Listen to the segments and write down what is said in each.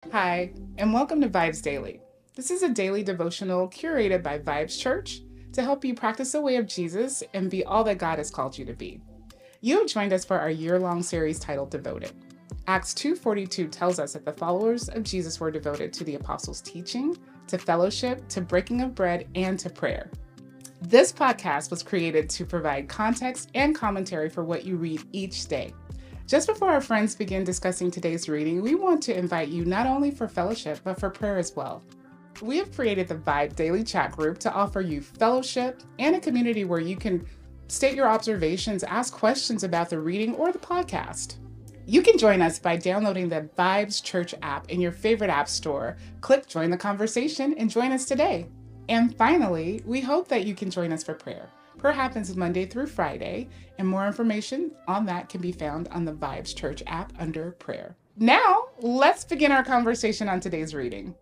Hi, and welcome to VIBEZ Daily. This is a daily devotional curated by VIBEZ Church to help you practice the way of Jesus and be all that God has called you to be. You have joined us for our year-long series titled Devoted. Acts 2:42 tells us that the followers of Jesus were devoted to the apostles' teaching, to fellowship, to breaking of bread, and to prayer. This podcast was created to provide context and commentary for what you read each day. Just before our friends begin discussing today's reading, we want to invite you not only for fellowship, but for prayer as well. We have created the Vibe Daily Chat group to offer you fellowship and a community where you can state your observations, ask questions about the reading or the podcast. You can join us by downloading the VIBEZ Church app in your favorite app store. Click Join the Conversation and join us today. And finally, we hope that you can join us for prayer. Prayer happens Monday through Friday, and more information on that can be found on the VIBEZ Church app under prayer. Now, let's begin our conversation on today's reading.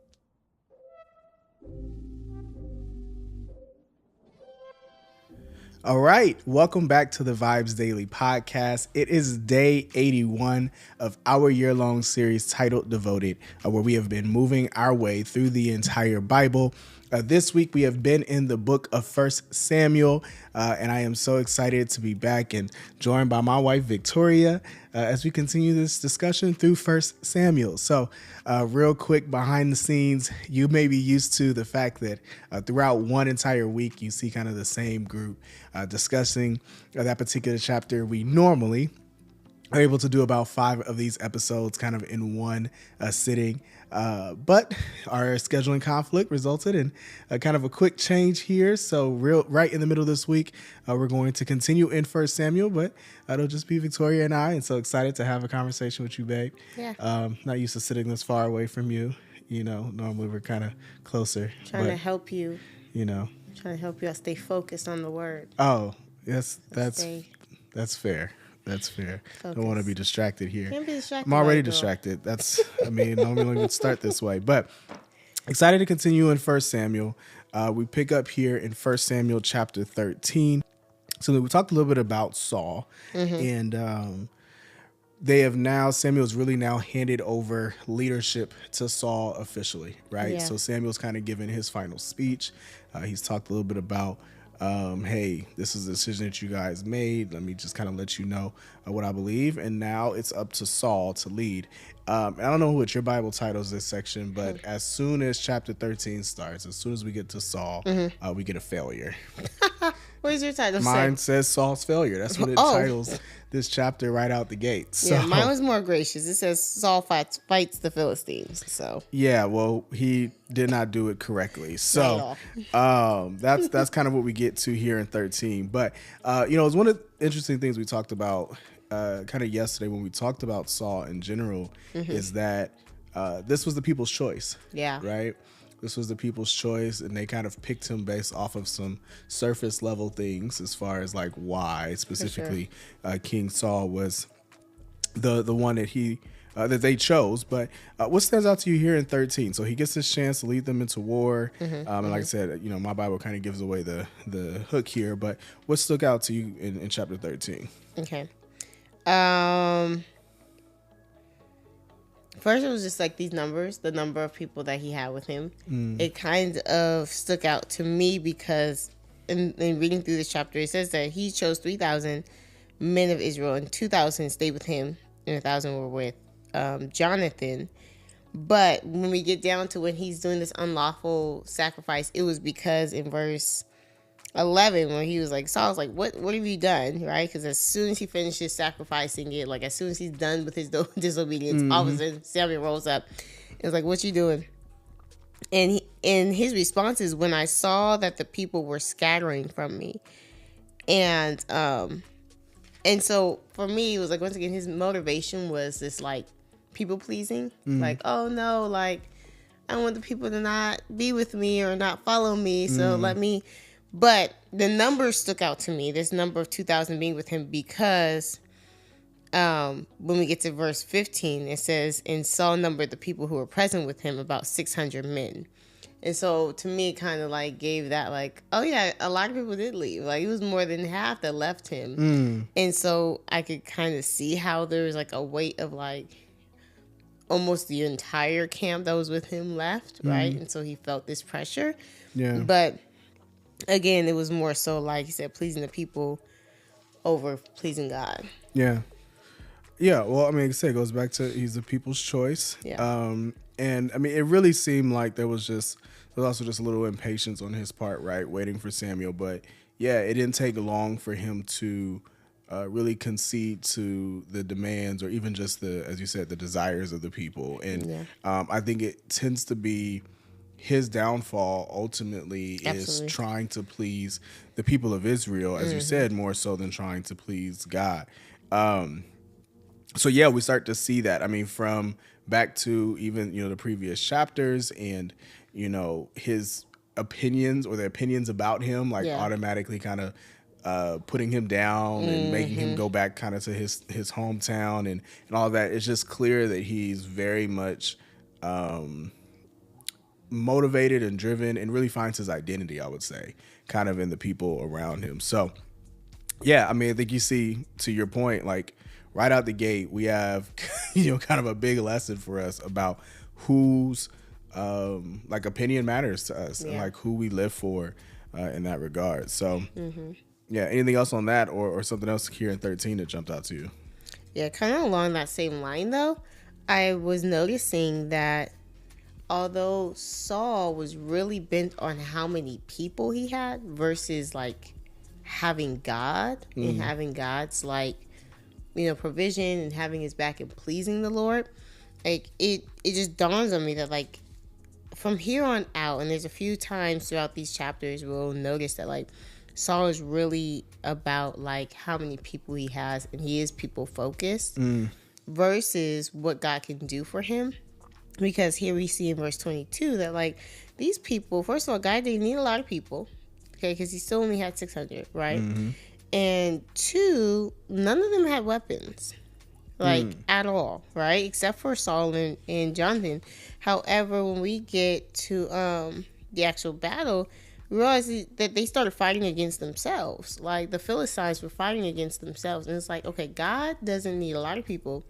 All right, welcome back to the VIBEZ Daily podcast. It is day 81 of our year-long series titled Devoted, where we have been moving our way through the entire Bible. This week we have been in the book of 1 Samuel, and I am so excited to be back and joined by my wife Victoria as we continue this discussion through 1 Samuel. So real quick behind the scenes, you may be used to the fact that throughout one entire week you see kind of the same group discussing that particular chapter. We normally are able to do about 5 of these episodes kind of in one sitting. But our scheduling conflict resulted in kind of a quick change here. So right in the middle of this week, we're going to continue in 1 Samuel, but it'll just be Victoria and I. And so excited to have a conversation with you, babe. Yeah. Not used to sitting this far away from you. You know, normally we're kind of closer. Trying to help you. You know. Trying to help you stay focused on the word. Oh, yes, that's fair. That's fair. Focus. Don't want to be distracted here. Can't be distracted. I'm already distracted. Normally we would start this way, but excited to continue in 1 Samuel. We pick up here in 1 Samuel chapter 13. So we talked a little bit about Saul, and Samuel's really now handed over leadership to Saul officially, right? Yeah. So Samuel's kind of given his final speech. He's talked a little bit about hey, this is the decision that you guys made. Let me just kind of let you know what I believe. And now it's up to Saul to lead. I don't know what your Bible titles this section, but as soon as chapter 13 starts, as soon as we get to Saul, we get a failure. What is your title? Mine says Saul's failure. That's what it titles this chapter right out the gate. So, yeah, mine was more gracious. It says Saul fights the Philistines. So yeah, well, he did not do it correctly. So that's kind of what we get to here in 13. But it's one of the interesting things we talked about kind of yesterday when we talked about Saul in general is that this was the people's choice. Yeah. Right. This was the people's choice, and they kind of picked him based off of some surface level things as far as like why specifically King Saul was the one that that they chose. But what stands out to you here in 13? So he gets this chance to lead them into war. And like I said, my Bible kind of gives away the hook here. But what stuck out to you in chapter 13? Okay. First, it was just like these numbers, the number of people that he had with him. It kind of stuck out to me because in reading through this chapter, it says that he chose 3,000 men of Israel and 2,000 stayed with him and 1,000 were with Jonathan. But when we get down to when he's doing this unlawful sacrifice, it was because in verse 11 when he was like, Saul's like, what have you done, right? Because as soon as he finishes sacrificing it, like as soon as he's done with his disobedience, all of a sudden Samuel rolls up. It's like, what you doing? And his response is, when I saw that the people were scattering from me. And so for me, it was like, once again, his motivation was this like people pleasing, like, oh no, like I want the people to not be with me or not follow me, so let me. But the number stuck out to me, this number of 2,000 being with him, because when we get to verse 15, it says, and Saul numbered the people who were present with him about 600 men. And so to me, it kind of like gave that like, oh yeah, a lot of people did leave. Like it was more than half that left him. And so I could kind of see how there was like a weight of like, almost the entire camp that was with him left, right? And so he felt this pressure. Yeah. But again, it was more so, like he said, pleasing the people over pleasing God. Yeah. Yeah. Well, I mean, like I say, it goes back to he's the people's choice. Yeah. And I mean, it really seemed like there was also just a little impatience on his part, right? Waiting for Samuel. But yeah, it didn't take long for him to really concede to the demands or even just as you said, the desires of the people. And I think it tends to be his downfall ultimately is trying to please the people of Israel, as you said, more so than trying to please God. So yeah, we start to see that. I mean, from back to even, the previous chapters and, his opinions or the opinions about him, like automatically kind of putting him down and making him go back kind of to his hometown and all that. It's just clear that he's very much motivated and driven and really finds his identity, I would say, kind of in the people around him. So yeah, I mean, I think you see, to your point, like right out the gate, we have, kind of a big lesson for us about whose like opinion matters to us and like who we live for in that regard. So yeah, anything else on that or something else here in 13 that jumped out to you? Yeah, kind of along that same line though, I was noticing that although Saul was really bent on how many people he had versus like having God and having God's like, provision and having his back and pleasing the Lord, like it just dawns on me that like from here on out, and there's a few times throughout these chapters we'll notice that like Saul is really about like how many people he has, and he is people focused versus what God can do for him. Because here we see in verse 22 that like these people, first of all, God didn't need a lot of people, okay, because he still only had 600, right? And two, none of them had weapons, like at all, right? Except for Saul and Jonathan. However, when we get to the actual battle, we realize that they started fighting against themselves. Like the Philistines were fighting against themselves. And it's like, okay, God doesn't need a lot of people.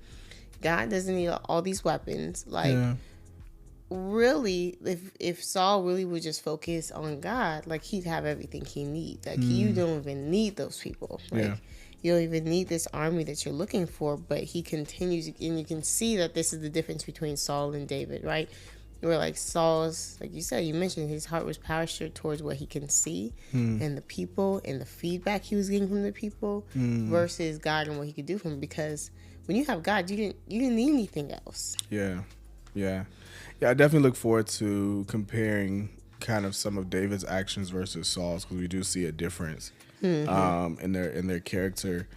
God doesn't need all these weapons. Like, really, if Saul really would just focus on God, like he'd have everything he needs. Like you don't even need those people. Like you don't even need this army that you're looking for. But he continues, and you can see that this is the difference between Saul and David, right? Where like Saul's, like you said, you mentioned his heart was postured towards what he can see and the people and the feedback he was getting from the people versus God and what he could do for him. Because when you have God, you didn't need anything else. Yeah. I definitely look forward to comparing kind of some of David's actions versus Saul's, because we do see a difference in their character.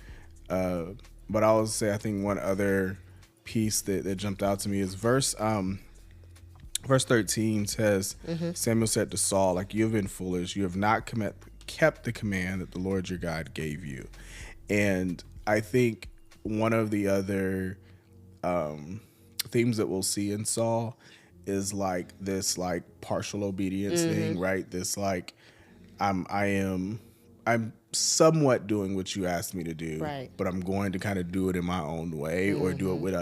But I will say, I think one other piece that jumped out to me is verse 13 says, Samuel said to Saul, like, you have been foolish. You have not kept the command that the Lord your God gave you. And I think one of the other themes that we'll see in Saul is like this like partial obedience thing, right? This like I'm somewhat doing what you asked me to do, right, but I'm going to kind of do it in my own way or do it with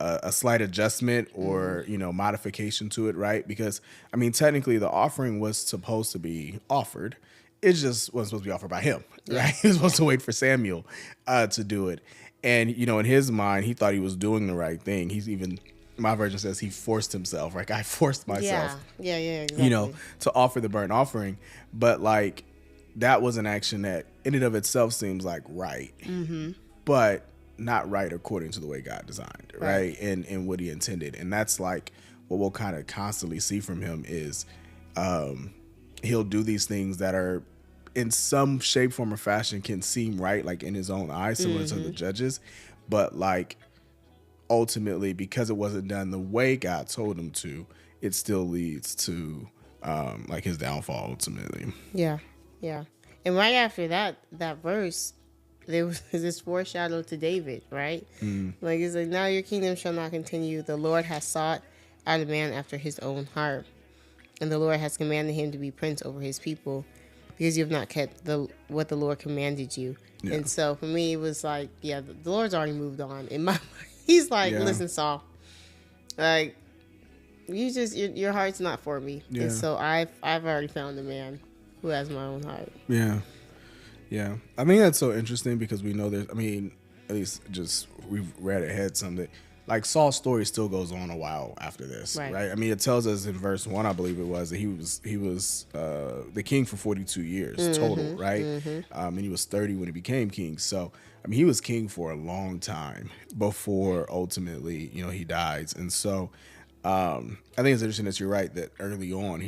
a slight adjustment or modification to it, right? Because I mean, technically the offering was supposed to be offered. It just wasn't supposed to be offered by him, right? He was supposed to wait for Samuel to do it. And, in his mind, he thought he was doing the right thing. He's even, my version says he forced himself. Like, I forced myself, exactly. To offer the burnt offering. But, like, that was an action that in and of itself seems like right. But not right according to the way God designed, right? And what he intended. And that's, like, what we'll kind of constantly see from him is he'll do these things that are in some shape, form, or fashion can seem right, like in his own eyes, similar to the judges, but like ultimately, because it wasn't done the way God told him to, it still leads to like his downfall ultimately. Yeah. And right after that verse, there was this foreshadow to David, right? Like it's like, now your kingdom shall not continue. The Lord has sought out a man after his own heart, and the Lord has commanded him to be prince over his people, because you have not kept what the Lord commanded you. Yeah. And so for me, it was like, the Lord's already moved on. In my mind, he's like, listen, Saul, Like, your heart's not for me. Yeah. And so I've already found a man who has my own heart. Yeah. Yeah. I mean, that's so interesting because we know there's, I mean, at least just we've read ahead some that like Saul's story still goes on a while after this, right? I mean, it tells us in verse 1, I believe it was, that he was the king for 42 years total, right? And he was 30 when he became king. So, I mean, he was king for a long time before ultimately, you know, he dies. And so, I think it's interesting that you're right that early on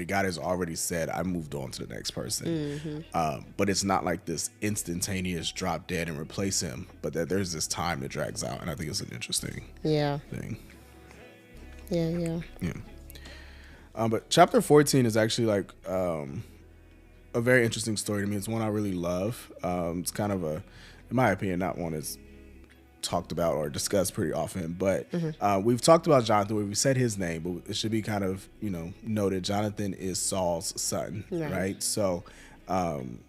God has already said, I moved on to the next person. But it's not like this instantaneous drop dead and replace him, but that there's this time that drags out. And I think it's an interesting thing. Yeah. But chapter 14 is actually like a very interesting story to me. It's one I really love. It's kind of in my opinion, not one that's talked about or discussed pretty often, but we've talked about Jonathan. We've said his name, but it should be kind of, you know, noted. Jonathan is Saul's son, right? So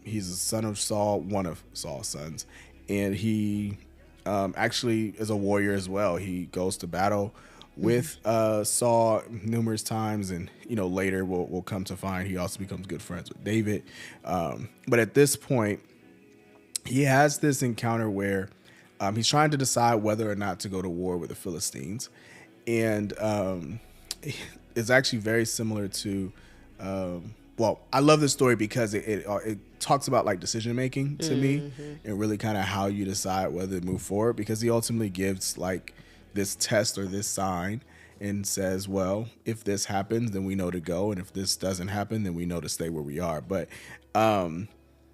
he's a son of Saul, one of Saul's sons, and he actually is a warrior as well. He goes to battle with Saul numerous times, and you know, later we'll come to find he also becomes good friends with David. But at this point, he has this encounter where he's trying to decide whether or not to go to war with the Philistines. And it's actually very similar to, I love this story because it talks about like decision making to me, and really kind of how you decide whether to move forward, because he ultimately gives like this test or this sign and says, well, if this happens, then we know to go. And if this doesn't happen, then we know to stay where we are. But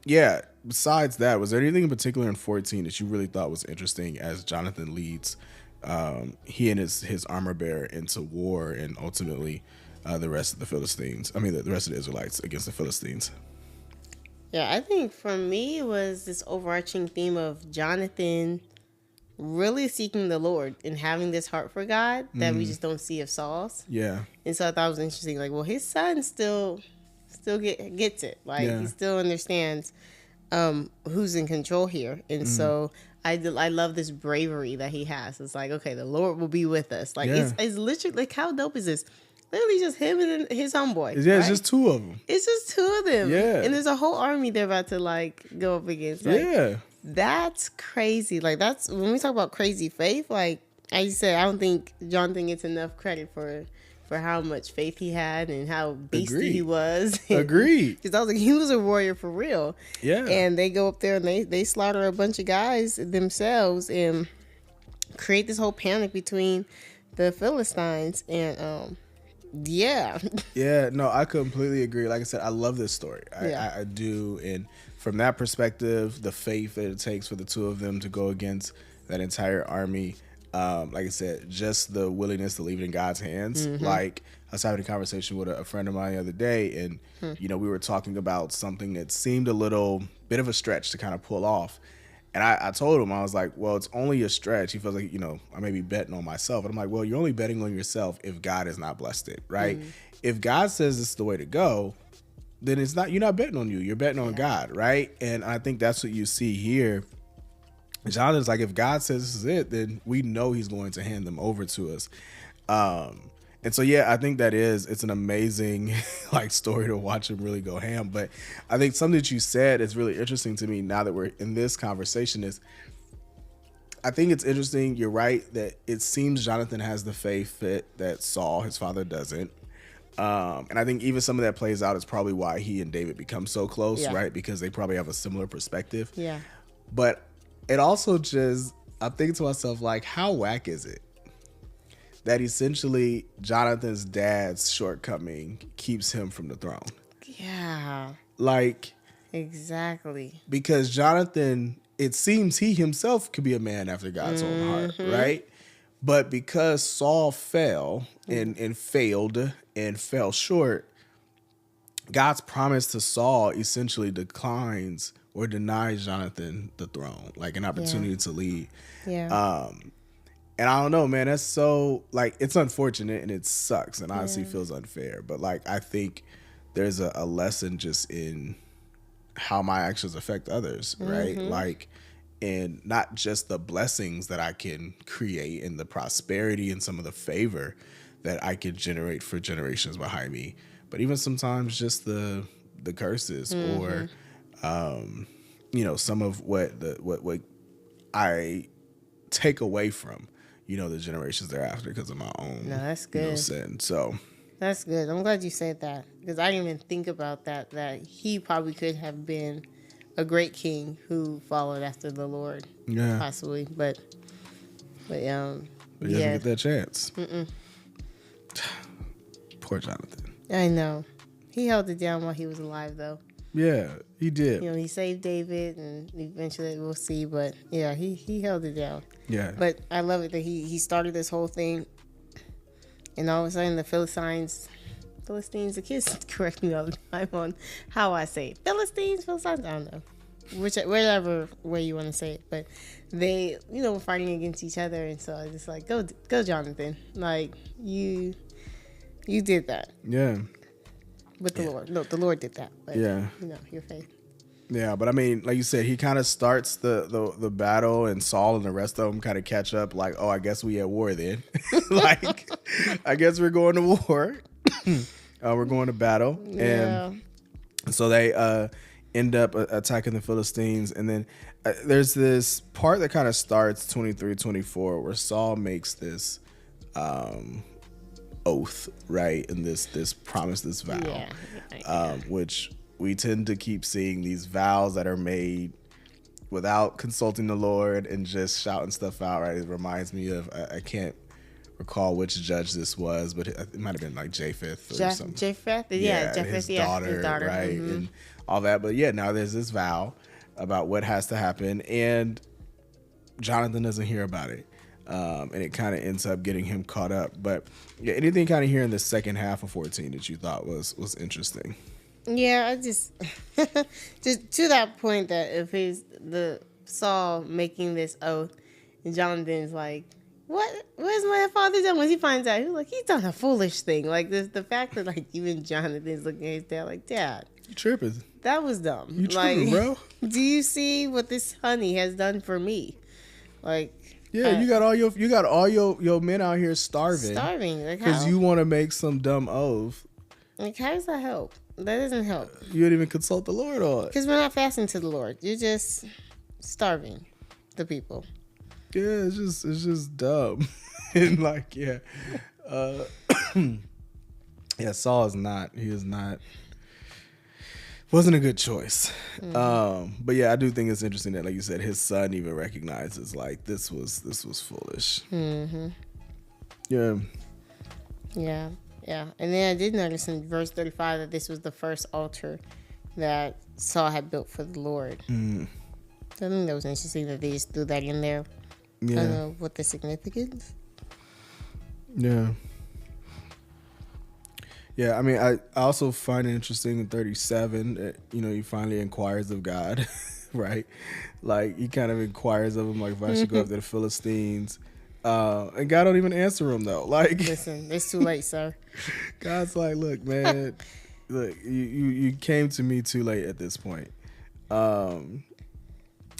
yeah, besides that, was there anything in particular in 14 that you really thought was interesting as Jonathan leads he and his armor bearer into war, and ultimately the rest of the Philistines, the rest of the Israelites against the Philistines? Yeah, I think for me it was this overarching theme of Jonathan really seeking the Lord and having this heart for God that we just don't see of Saul's. Yeah. And so I thought it was interesting. Like, well, his son still gets it. Like, he still understands who's in control here. And so I love this bravery that he has. It's like, okay, the Lord will be with us. Like, it's literally, like, how dope is this? Literally just him and his homeboy. Yeah, it's just two of them. It's just two of them. Yeah. And there's a whole army they're about to, like, go up against. Like, that's crazy. Like, that's, when we talk about crazy faith, like, I said, I don't think Jonathan gets enough credit for how much faith he had and how beastie he was. Agreed. Because I was like, he was a warrior for real. Yeah. And they go up there and they slaughter a bunch of guys themselves and create this whole panic between the Philistines. And yeah. Yeah, no, I completely agree. Like I said, I love this story. I do. And from that perspective, the faith that it takes for the two of them to go against that entire army, like I said, just the willingness to leave it in God's hands. Like, I was having a conversation with a friend of mine the other day, and you know, we were talking about something that seemed a little bit of a stretch to kind of pull off. And I told him, I was like, well, it's only a stretch. He feels like, you know, I may be betting on myself. And I'm like, well, you're only betting on yourself if God has not blessed it, right? If God says this is the way to go, then it's not, you're not betting on you. You're betting on God, right? And I think that's what you see here. Jonathan's like, if God says this is it, then we know he's going to hand them over to us. And so, yeah, I think it's an amazing like story to watch him really go ham. But I think something that you said is really interesting to me now that we're in this conversation is, I think it's interesting. You're right that it seems Jonathan has the faith that Saul, his father, doesn't. And I think even some of that plays out is probably why he and David become so close, right? Because they probably have a similar perspective. Yeah. But it also just, I'm thinking to myself, like, how whack is it that essentially Jonathan's dad's shortcoming keeps him from the throne? Yeah. Like, exactly. Because Jonathan, it seems he himself could be a man after God's own heart, right? But because Saul fell and failed and fell short, God's promise to Saul essentially declines or denies Jonathan the throne, like an opportunity to lead. Yeah. And I don't know, man, that's so, like, it's unfortunate and it sucks and honestly feels unfair. But, like, I think there's a lesson just in how my actions affect others, right? Like, and not just the blessings that I can create and the prosperity and some of the favor that I can generate for generations behind me, but even sometimes just the curses or some of what I take away from the generations thereafter because of my own that's good. sin. So that's good. I'm glad you said that because I didn't even think about that he probably could have been a great king who followed after the Lord, possibly, but he doesn't get that chance. Poor Jonathan. I know. He held it down while he was alive, though. Yeah, he did. He saved David, and eventually we'll see. But yeah, he held it down. Yeah. But I love it that he started this whole thing, and all of a sudden the Philistines, the kids correct me all the time on how I say it. Philistines, I don't know. Whatever way you want to say it, but they, were fighting against each other, and so I just like, go, Jonathan, like you did that, with the Lord. No, the Lord did that, but your faith. Yeah, but I mean, like you said, he kind of starts the battle, and Saul and the rest of them kind of catch up. Like, oh, I guess we at war then. Like, I guess we're going to war. We're going to battle, and so they end up attacking the Philistines. And then there's this part that kind of starts 23-24 where Saul makes this oath, right? And this promise, this vow, which we tend to keep seeing these vows that are made without consulting the Lord and just shouting stuff out, right? It reminds me of, I can't recall which judge this was, but it might have been like Japheth or something. Japheth, his daughter, right? Mm-hmm. And all that. But now there's this vow about what has to happen, and Jonathan doesn't hear about it. And it kind of ends up getting him caught up. But anything kind of here in the second half of 14 that you thought was interesting? Yeah, I just to that point that if the Saul making this oath, and Jonathan's like, What's my father done? When he finds out, he's like, he's done a foolish thing. Like the fact that like even Jonathan's looking at his dad like, Dad, you tripping? That was dumb. You tripping, bro? Do you see what this honey has done for me? Like, yeah, you got all your men out here starving because you want to make some dumb oath. Like, how does that help? That doesn't help. You didn't even consult the Lord on it. Because we're not fasting to the Lord. You're just starving the people. Yeah, it's just dumb. And like, Saul wasn't a good choice. Mm-hmm. But I do think it's interesting that, like you said, his son even recognizes like this was foolish. Mm-hmm. Yeah. And then I did notice in verse 35 that this was the first altar that Saul had built for the Lord. Mm. So I think that was interesting that they just threw that in there. Yeah. I don't know what the significance. Yeah. Yeah, I mean, I also find it interesting in 37 that, he finally inquires of God, right? Like, he kind of inquires of him, like, if I should go after the Philistines. And God don't even answer him, though. Like, listen, it's too late, sir. God's like, look, man, you came to me too late at this point.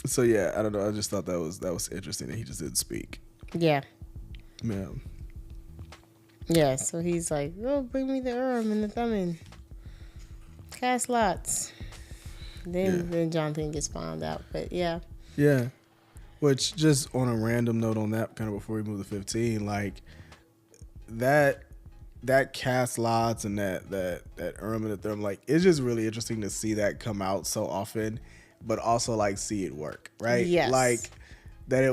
So I don't know. I just thought that was interesting that he just didn't speak. Yeah. Yeah. Yeah. So he's like, "Oh, bring me the Urim and the Thummim. Cast lots." Then Jonathan gets found out. But yeah. Yeah. Which, just on a random note on that, kind of before we move to 15, like that cast lots and that Urim and the Thummim, like it's just really interesting to see that come out so often. But also like see it work, right? Yes. Like that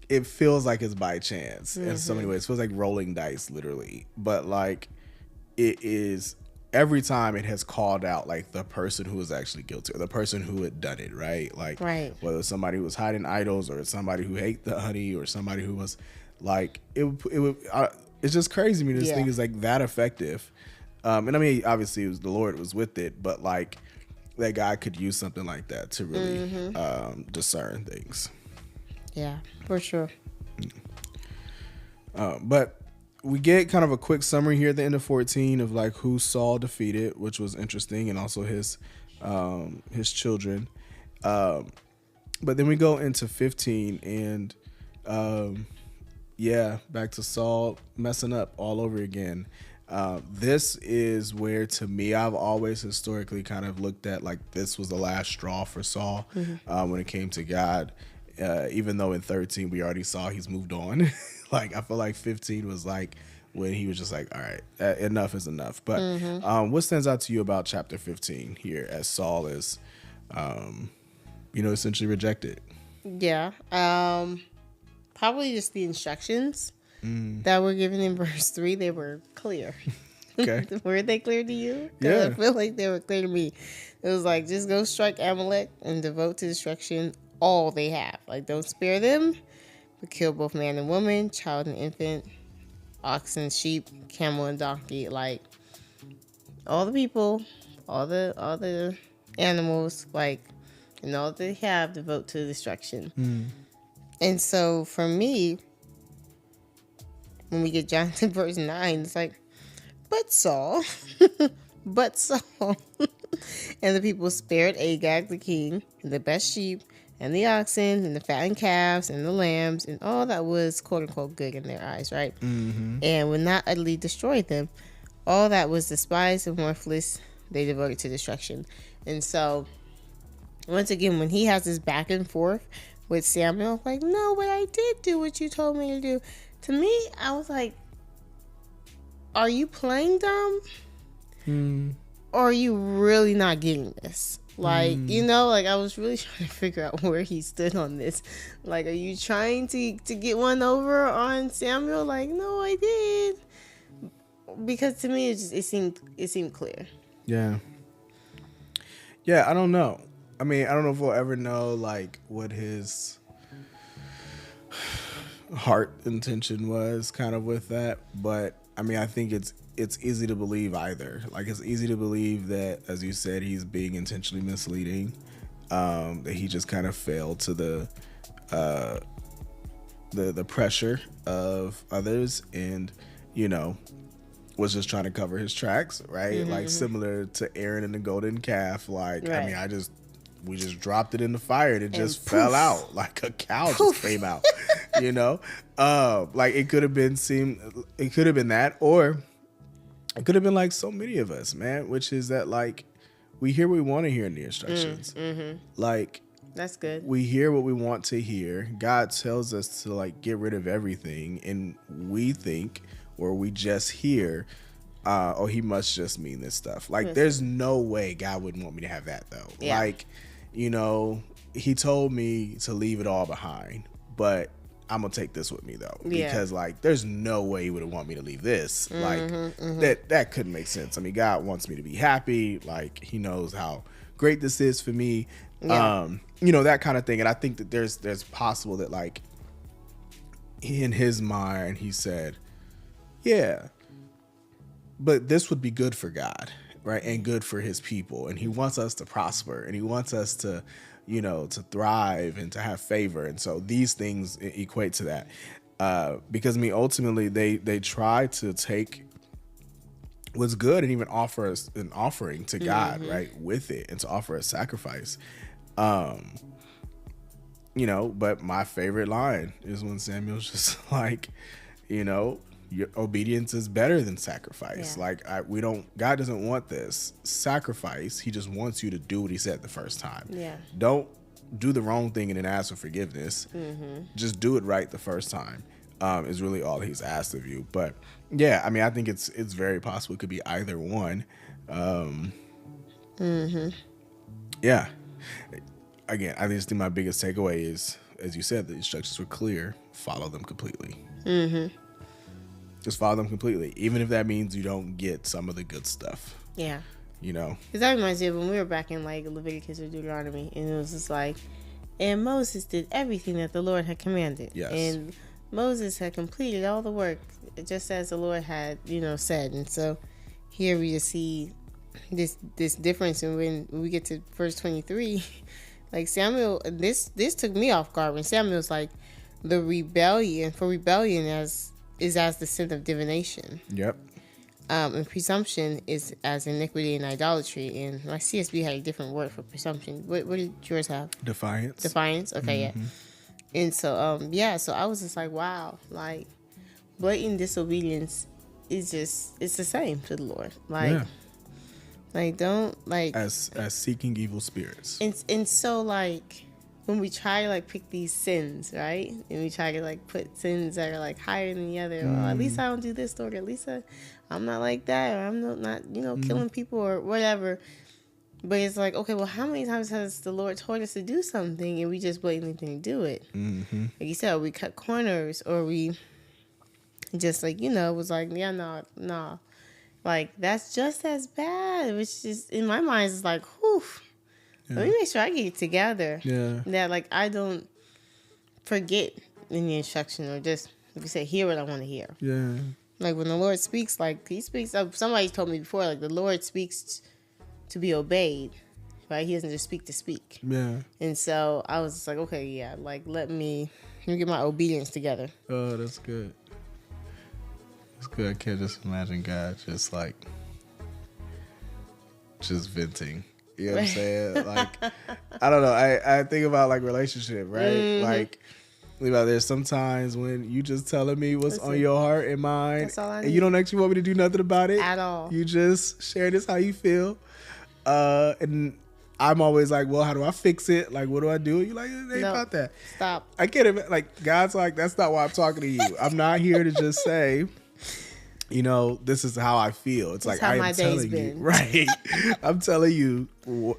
it feels like it's by chance in so many ways. It feels like rolling dice, literally. But like it is, every time it has called out like the person who was actually guilty or the person who had done it, right? Like whether it's somebody who was hiding idols or it's somebody who ate the honey or somebody who was like, it's just crazy to me. This thing is like that effective. And I mean, obviously the Lord was with it, but like, that guy could use something like that to really discern things. Yeah, for sure. But we get kind of a quick summary here at the end of 14 of like who Saul defeated, which was interesting, and also his children. But then we go into 15 and back to Saul messing up all over again. This is where, to me, I've always historically kind of looked at like this was the last straw for Saul when it came to God. Even though in 13 we already saw he's moved on. Like I feel like 15 was like when he was just like, all right, enough is enough. But what stands out to you about chapter 15 here as Saul is, essentially rejected? Yeah. Probably just the instructions that were given in verse 3. They were clear. Okay. Were they clear to you? 'Cause Yeah. I feel like they were clear to me. It was like, just go strike Amalek and devote to destruction all they have. Like, don't spare them, but kill both man and woman, child and infant, oxen, sheep, camel and donkey. Like, all the people, all the animals, like, and all they have, devote to destruction. And so for me, when we get down to verse 9, it's like, but Saul, but Saul. And the people spared Agag the king, and the best sheep, and the oxen, and the fattened calves, and the lambs, and all that was quote unquote good in their eyes, right? And would not utterly destroy them. All that was despised and worthless, they devoted to destruction. And so, once again, when he has this back and forth with Samuel, like, no, but I did do what you told me to do. To me, I was like, are you playing dumb? Or are you really not getting this? Like, like I was really trying to figure out where he stood on this. Like, are you trying to get one over on Samuel? Like, no, I did. Because to me, it seemed clear. Yeah. Yeah, I don't know. I mean, I don't know if we'll ever know like what his heart intention was kind of with that, but I mean, I think it's easy to believe either. Like, it's easy to believe that, as you said, he's being intentionally misleading, that he just kind of failed to the pressure of others and, was just trying to cover his tracks, right? Like similar to Aaron and the golden calf. Like, right. I mean, we just dropped it in the fire and it just fell out like a cow just came out, like it could have been that, or it could have been like so many of us, man, which is that like we hear what we want to hear in the instructions. Like, that's good. We hear what we want to hear. God tells us to like get rid of everything, and we think, or we just hear, oh, he must just mean this stuff. Like, there's no way God wouldn't want me to have that though. Yeah. Like, he told me to leave it all behind, but I'm gonna take this with me though, because like there's no way he would want me to leave this. That couldn't make sense. I mean, God wants me to be happy. Like, he knows how great this is for me. That kind of thing. And I think that there's possible that like in his mind he said, yeah, but this would be good for God, right? And good for his people. And he wants us to prosper, and he wants us to, to thrive and to have favor. And so these things equate to that. Because I mean, ultimately they try to take what's good and even offer us an offering to God, right? With it, and to offer a sacrifice. But my favorite line is when Samuel's just like, your obedience is better than sacrifice. Yeah. Like, God doesn't want this sacrifice. He just wants you to do what he said the first time. Yeah. Don't do the wrong thing and then ask for forgiveness. Just do it right the first time. Is really all he's asked of you. But yeah, I mean, I think it's very possible it could be either one. Yeah. Again, I just think my biggest takeaway is, as you said, the instructions were clear. Follow them completely. Just follow them completely, even if that means you don't get some of the good stuff. Yeah. Because that reminds me of when we were back in like Leviticus or Deuteronomy, and it was just like, and Moses did everything that the Lord had commanded. Yes. And Moses had completed all the work just as the Lord had, said. And so here we just see this difference. And when we get to verse 23, like Samuel, this took me off guard when Samuel's like, the rebellion is as the sin of divination. Yep. And presumption is as iniquity and idolatry. And my CSB had a different word for presumption. What did yours have? Defiance. Defiance. Okay, yeah. And so, so I was just like, wow, like blatant disobedience is just, it's the same to the Lord. Like don't like as seeking evil spirits. And so like when we try to like pick these sins, right? And we try to like put sins that are like higher than the other. Well, at least I don't do this, Lord. At least I'm not like that, or I'm not killing people or whatever. But it's like, okay, well, how many times has the Lord told us to do something and we just blatantly didn't do it? Mm-hmm. Like you said, we cut corners, or we just like, was like, yeah, no. Like, that's just as bad. Which is, in my mind, is like, whew. Yeah. Let me make sure I get it together. Yeah. That, like, I don't forget in the instruction, or just, like you say, hear what I want to hear. Yeah. Like, when the Lord speaks, like, he speaks. Somebody told me before, like, the Lord speaks to be obeyed, right? He doesn't just speak to speak. Yeah. And so I was just like, okay, yeah, like, let me get my obedience together. Oh, that's good. That's good. I can't just imagine God just, like, just venting. You know what I'm saying? Like, I don't know. I think about, like, relationship, right? Mm-hmm. Like, there's sometimes when you just telling me what's on your heart and mind, and you don't actually want me to do nothing about it at all. You just share this how you feel, and I'm always like, well, how do I fix it? Like, what do I do? You're like, it ain't about that. Stop. I get it. Like, God's like, that's not why I'm talking to you. I'm not here to just say, this is how I feel. It's that's like, I am telling you, right? I'm telling you,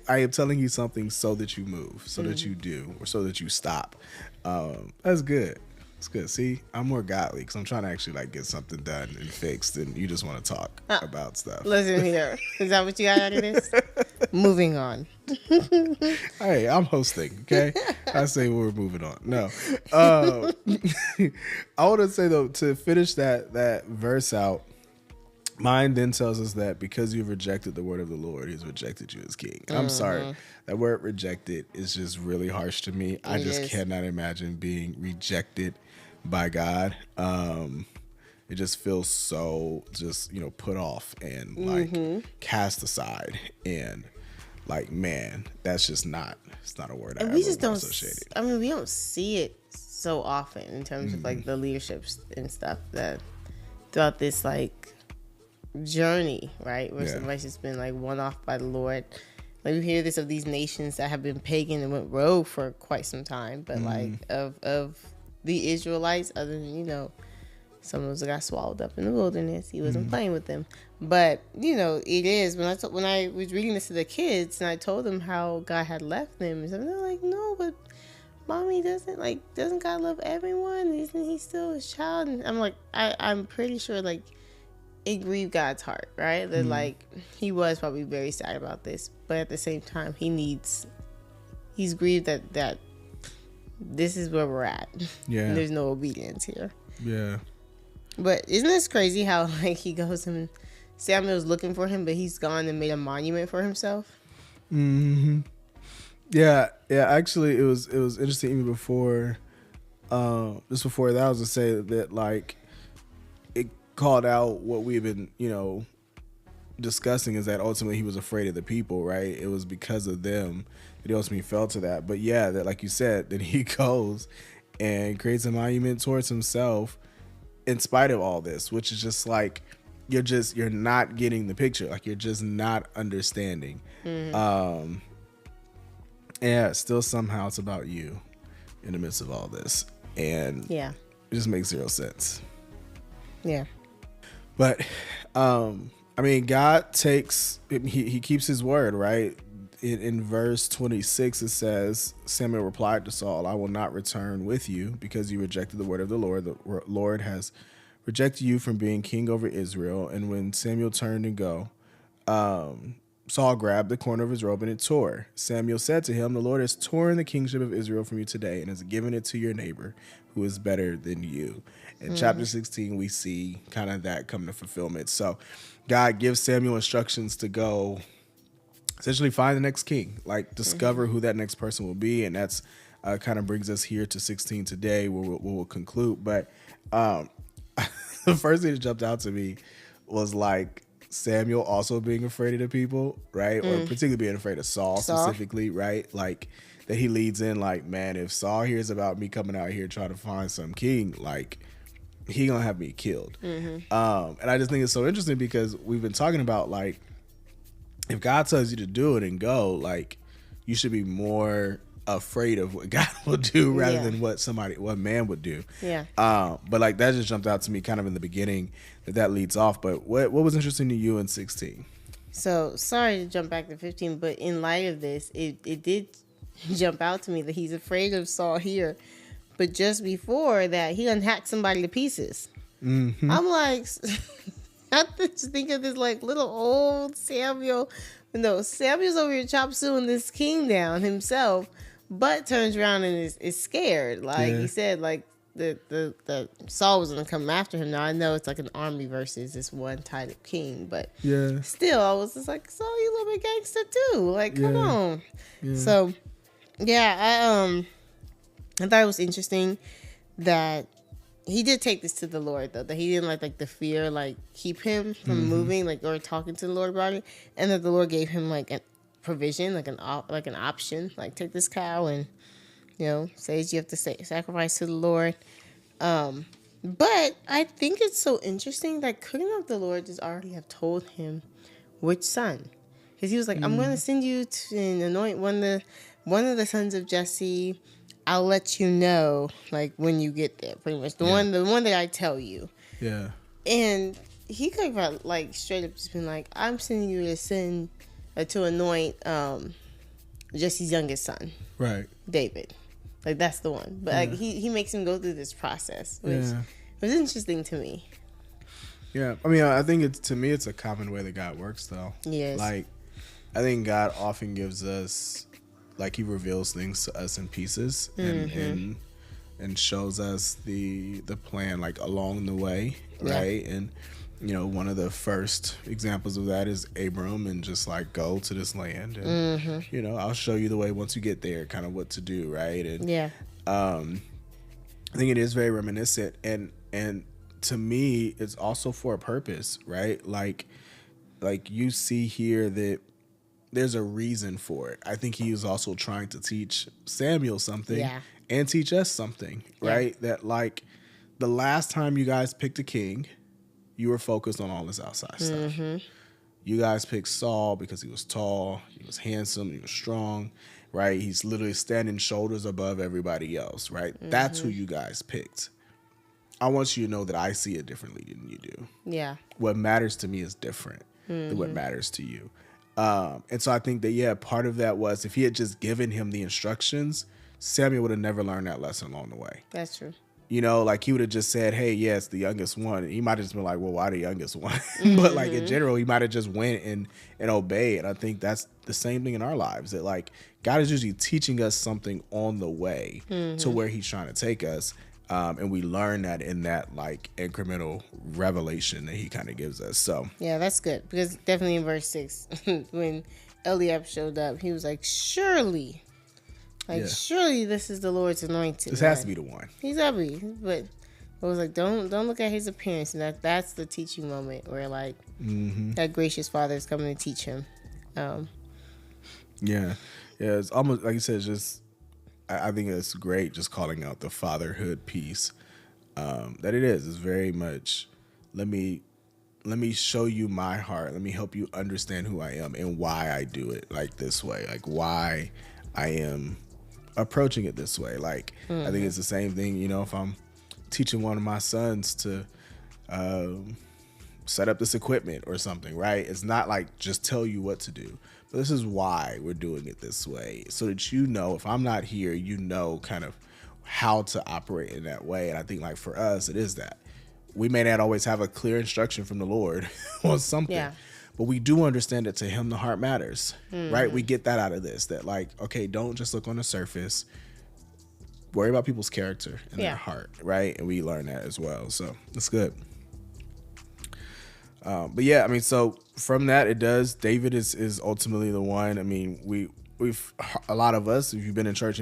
I am telling you something so that you move, so that you do, or so that you stop. That's good. It's good. See, I'm more godly because I'm trying to actually like get something done and fixed, and you just want to talk about stuff. Listen here. Is that what you got out of this? Moving on. Hey, I'm hosting, okay? I say we're moving on. No. I want to say, though, to finish that verse out, mine then tells us that because you've rejected the word of the Lord, he's rejected you as king. I'm sorry. That word rejected is just really harsh to me. I just cannot imagine being rejected by God. It just feels so just, put off and like cast aside. And like, man, that's just it's not a word I ever want to associate it. I mean, we don't see it so often in terms of like the leaderships and stuff that throughout this like journey, right? Where somebody's just been like one off by the Lord. Like we hear this of these nations that have been pagan and went rogue for quite some time, but like of the Israelites, other than some of those got swallowed up in the wilderness, he wasn't playing with them. But it is when I was reading this to the kids and I told them how God had left them, and they're like, no, but mommy, doesn't God love everyone? Isn't he still his child? And I'm like, I'm pretty sure like it grieved God's heart, right? That like he was probably very sad about this, but at the same time he's grieved that this is where we're at. Yeah. And there's no obedience here. Yeah. But isn't this crazy how like he goes and Samuel's looking for him, but he's gone and made a monument for himself? Mm-hmm. Yeah. Actually, it was interesting even before, just before that, I was to say that like it called out what we've been, discussing, is that ultimately he was afraid of the people, right? It was because of them that he ultimately fell to that. But yeah, that like you said, that he goes and creates a monument towards himself in spite of all this, which is just like you're not getting the picture, like you're just not understanding. Yeah, still somehow it's about you in the midst of all this, and it just makes zero sense. Yeah. But I mean, God he keeps his word, right? In verse 26 it says, Samuel replied to Saul, I will not return with you because you rejected the word of the Lord. The Lord has rejected you from being king over Israel. And when Samuel turned to go, Saul grabbed the corner of his robe and it tore. Samuel said to him, the Lord has torn the kingship of Israel from you today and has given it to your neighbor who is better than you. In chapter 16, we see kind of that come to fulfillment. So God gives Samuel instructions to go essentially find the next king, like discover who that next person will be. And that's kind of brings us here to 16 today where we'll conclude. But the first thing that jumped out to me was like Samuel also being afraid of the people, right? Or particularly being afraid of Saul specifically, right? Like that he leads in like, man, if Saul hears about me coming out here trying to find some king, like he gonna have me killed. And I just think it's so interesting because we've been talking about like, if God tells you to do it and go, like you should be more afraid of what God will do rather than what man would do. Yeah. But like that just jumped out to me kind of in the beginning that leads off. But what was interesting to you in 16? So sorry to jump back to 15, but in light of this, it did jump out to me that he's afraid of Saul here. But just before that, he unhacked somebody to pieces. I'm like, I just think of this like little old Samuel. No, Samuel's over here chop suing this king down himself, but turns around and is scared. Like he said, like the Saul was gonna come after him. Now I know it's like an army versus this one titled king, but still, I was just like, Saul, you a little bit gangster too. Like, come on. So I thought it was interesting that he did take this to the Lord, though, that he didn't let like the fear like keep him from moving, like, or talking to the Lord about it, and that the Lord gave him like a provision, like an option, like take this cow and says you have to sacrifice to the Lord. But I think it's so interesting that couldn't have the Lord just already have told him which son? Because he was like, I'm going to send you to anoint one of the sons of Jesse. I'll let you know, like, when you get there, pretty much. The one that I tell you. Yeah. And he could have, like, straight up just been like, I'm sending you to anoint Jesse's youngest son. Right. David. Like, that's the one. But, like, he makes him go through this process, which was interesting to me. Yeah. I mean, I think to me, it's a common way that God works, though. Yes. Like, I think God often gives us... like he reveals things to us in pieces and shows us the plan like along the way, right? And one of the first examples of that is Abram, and just like go to this land and I'll show you the way once you get there, kind of what to do, right? And I think it is very reminiscent, and to me it's also for a purpose, right? Like you see here that there's a reason for it. I think he was also trying to teach Samuel something and teach us something, right? That like the last time you guys picked a king, you were focused on all this outside stuff. You guys picked Saul because he was tall, he was handsome, he was strong, right? He's literally standing shoulders above everybody else, right? That's who you guys picked. I want you to know that I see it differently than you do. Yeah. What matters to me is different than what matters to you. And so I think that, part of that was if he had just given him the instructions, Samuel would have never learned that lesson along the way. That's true. Like he would have just said, hey, it's the youngest one. And he might have just been like, well, why the youngest one? But like in general, he might have just went and obeyed. And I think that's the same thing in our lives, that like God is usually teaching us something on the way to where he's trying to take us. And we learn that in that like incremental revelation that he kind of gives us. So yeah, that's good, because definitely in verse 6, when Eliab showed up, he was like, surely this is the Lord's anointed. This has to be the one. He's ugly, but it was like, don't look at his appearance, and that's the teaching moment where like that gracious Father is coming to teach him. It's almost like you said, just. I think it's great just calling out the fatherhood piece. That it is. It's very much, let me show you my heart. Let me help you understand who I am and why I do it like this way. Like why I am approaching it this way. Like I think it's the same thing, if I'm teaching one of my sons to set up this equipment or something, right? It's not like just tell you what to do. This is why we're doing it this way, so that if I'm not here, kind of how to operate in that way. And I think like for us, it is that we may not always have a clear instruction from the Lord on something, but we do understand that to him, the heart matters, right? We get that out of this, that like, okay, don't just look on the surface, worry about people's character and their heart, right? And we learn that as well. So that's good. But so from that, it does. David is ultimately the one. I mean, we've a lot of us, if you've been in church,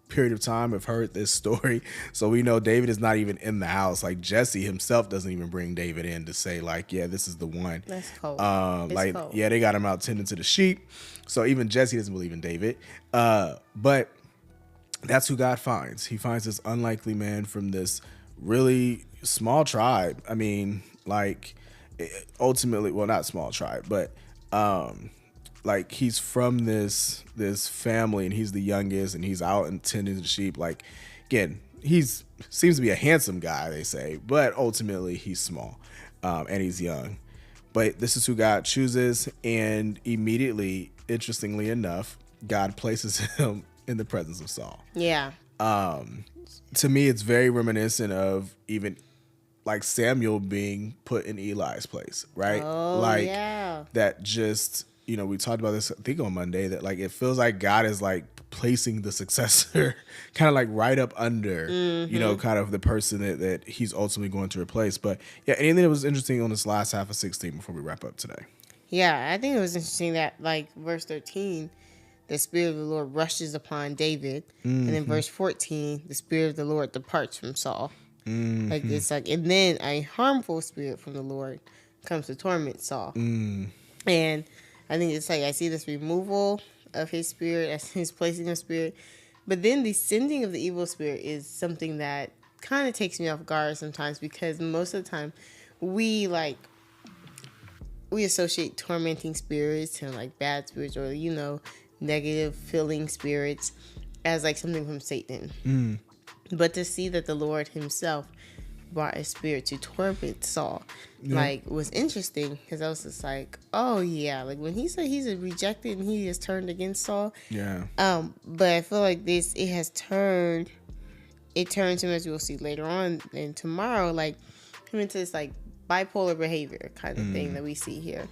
period of time have heard this story. So we know David is not even in the house. Like Jesse himself doesn't even bring David in to say like, yeah, this is the one. That's cold. Cold. Yeah, they got him out tending to the sheep. So even Jesse doesn't believe in David. But that's who God finds. He finds this unlikely man from this really small tribe. I mean, like ultimately, well, not small tribe, but like he's from this family and he's the youngest and he's out and tending to the sheep. Like again, seems to be a handsome guy, they say, but ultimately he's small and he's young. But this is who God chooses, and immediately, interestingly enough, God places him in the presence of Saul. Yeah. To me, it's very reminiscent of even like Samuel being put in Eli's place, right? Oh, like yeah. That just, you know, we talked about this, I think on Monday, that like it feels like God is like placing the successor kind of like right up under, you know, kind of the person that he's ultimately going to replace. But yeah, anything that was interesting on this last half of 16 before we wrap up today? Yeah, I think it was interesting that like verse 13, the Spirit of the Lord rushes upon David. And then verse 14, the Spirit of the Lord departs from Saul. Like it's like, and then a harmful spirit from the Lord comes to torment Saul. And I think it's like, I see this removal of his spirit, as his placing of spirit. But then the sending of the evil spirit is something that kind of takes me off guard sometimes, because most of the time we associate tormenting spirits and like bad spirits or, you know, negative feeling spirits as like something from Satan. But to see that the Lord himself brought a spirit to torment Saul, like, was interesting, because I was just like, oh yeah, like when he said he's rejected and he has turned against Saul. Yeah. But I feel like it turns him, as we'll see later on and tomorrow, like him into this like bipolar behavior kind of thing that we see here.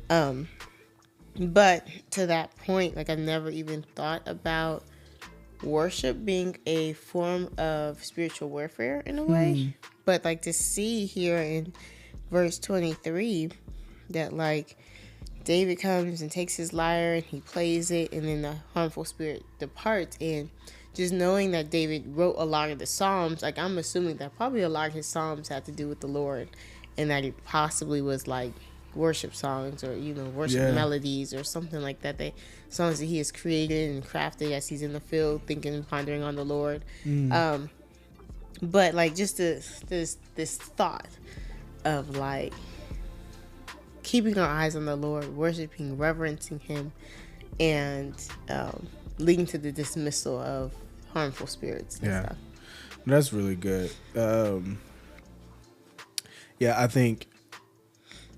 But to that point, like I've never even thought about worship being a form of spiritual warfare in a way. But like to see here in verse 23 that like David comes and takes his lyre and he plays it, and then the harmful spirit departs. And just knowing that David wrote a lot of the Psalms, like I'm assuming that probably a lot of his Psalms had to do with the Lord, and that it possibly was like worship songs or, you know, worship melodies or something like that. Songs that he has created and crafted as he's in the field thinking and pondering on the Lord. But like just this thought of like keeping our eyes on the Lord, worshiping, reverencing him, and leading to the dismissal of harmful spirits and stuff. That's really good. I think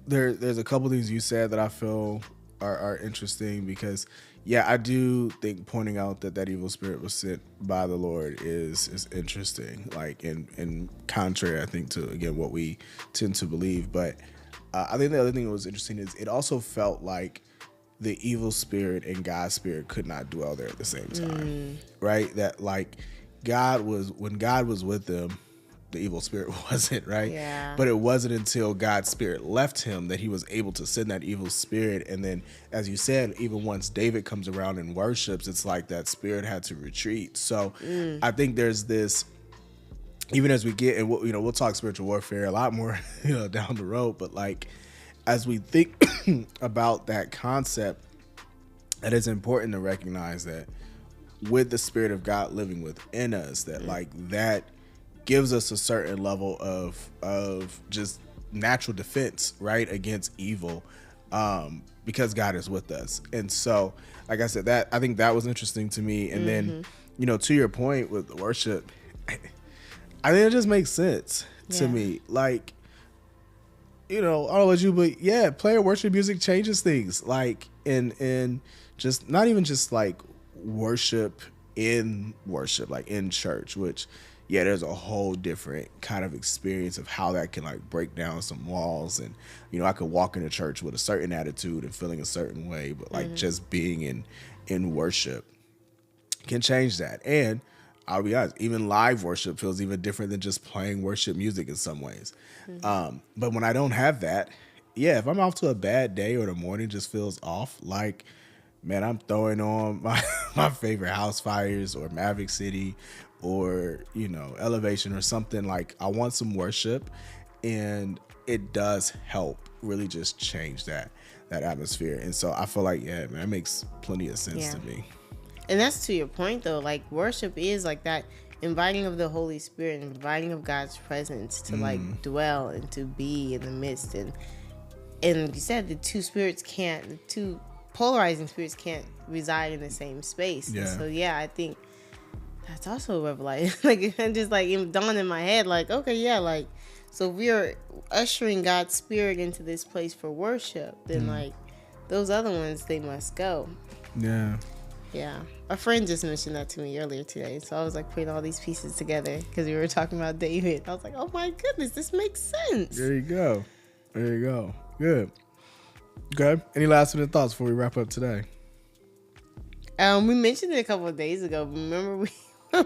there's a couple things you said that I feel are interesting, because I do think pointing out that evil spirit was sent by the Lord is interesting, like in contrary, I think, to again what we tend to believe. But I think the other thing that was interesting is it also felt like the evil spirit and God's spirit could not dwell there at the same time, right? That like when God was with them, the evil spirit wasn't, right? Yeah. But it wasn't until God's spirit left him that he was able to send that evil spirit. And then, as you said, even once David comes around and worships, it's like that spirit had to retreat. So I think there's this, even as we get, and we'll talk spiritual warfare a lot more, down the road. But like, as we think about that concept, that it's important to recognize that with the Spirit of God living within us, that like that gives us a certain level of just natural defense, right, against evil, because God is with us. And so, like I said, that I think that was interesting to me. And then, to your point with worship, I think it just makes sense to me. Like, I don't know about you, but player worship music changes things. Like, and just not even just like worship, like in church, which there's a whole different kind of experience of how that can like break down some walls. And I could walk into church with a certain attitude and feeling a certain way, but like just being in worship can change that. And I'll be honest, even live worship feels even different than just playing worship music in some ways. But when I don't have that, if I'm off to a bad day or the morning just feels off, like man, I'm throwing on my favorite House Fires or Maverick City or, you know, Elevation or something. Like, I want some worship, and it does help really just change that atmosphere. And so I feel like, yeah, man, that makes plenty of sense to me. And that's to your point, though. Like, worship is like that inviting of the Holy Spirit, inviting of God's presence to like dwell and to be in the midst. And you said the two polarizing spirits can't reside in the same space. Yeah. And so yeah, I think that's also a revelation. Like, and just like it dawned in my head, like, okay, yeah, like, so if we are ushering God's spirit into this place for worship, then like those other ones, they must go. Yeah. Yeah. A friend just mentioned that to me earlier today. So I was like putting all these pieces together because we were talking about David. I was like, oh my goodness, this makes sense. There you go. There you go. Good. Okay. Any last minute thoughts before we wrap up today? We mentioned it a couple of days ago. Remember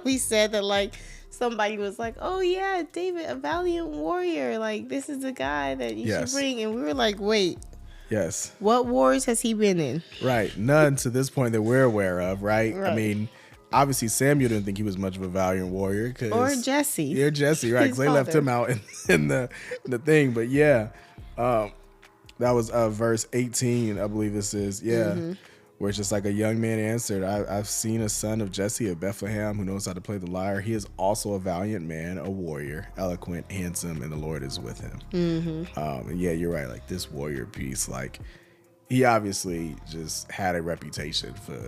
we said that like somebody was like, oh yeah, David, a valiant warrior. Like, this is the guy that you should bring. And we were like, wait. Yes. What wars has he been in? Right. None to this point that we're aware of, right? I mean, obviously Samuel didn't think he was much of a valiant warrior. Or Jesse. Yeah, Jesse, right? Because they left him out in the thing. But yeah, that was verse 18, I believe this is. Yeah. Where it's just like a young man answered, I've seen a son of Jesse of Bethlehem who knows how to play the lyre. He is also a valiant man, a warrior, eloquent, handsome, and the Lord is with him. And yeah, you're right. Like, this warrior piece, like, he obviously just had a reputation for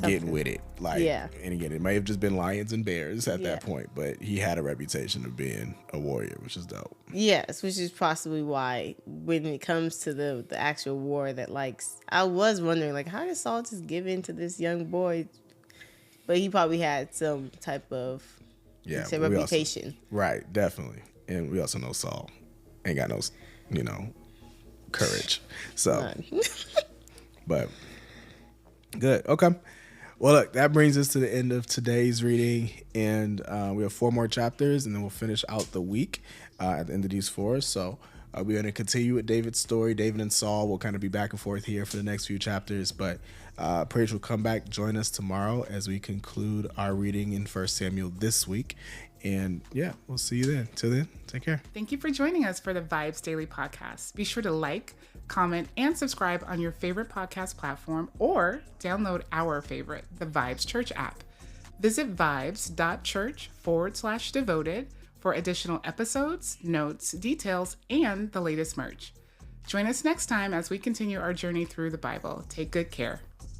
getting with it. Like, and again, it may have just been lions and bears at that point, but he had a reputation of being a warrior, which is dope. Yes, which is possibly why when it comes to the actual war that, like, I was wondering, like, how did Saul just give in to this young boy? But he probably had some type of reputation. Right, definitely. And we also know Saul ain't got no, you know, courage. So, but good. Okay. Well, look, that brings us to the end of today's reading, and we have 4 more chapters, and then we'll finish out the week at the end of these 4. So we're going to continue with David's story. David and Saul will kind of be back and forth here for the next few chapters, but Praise will come back, join us tomorrow as we conclude our reading in 1 Samuel this week. And yeah, we'll see you then. Till then, take care. Thank you for joining us for the VIBEZ Daily Podcast. Be sure to like, comment, and subscribe on your favorite podcast platform or download our favorite, the VIBEZ Church app. Visit vibes.church/devoted for additional episodes, notes, details, and the latest merch. Join us next time as we continue our journey through the Bible. Take good care.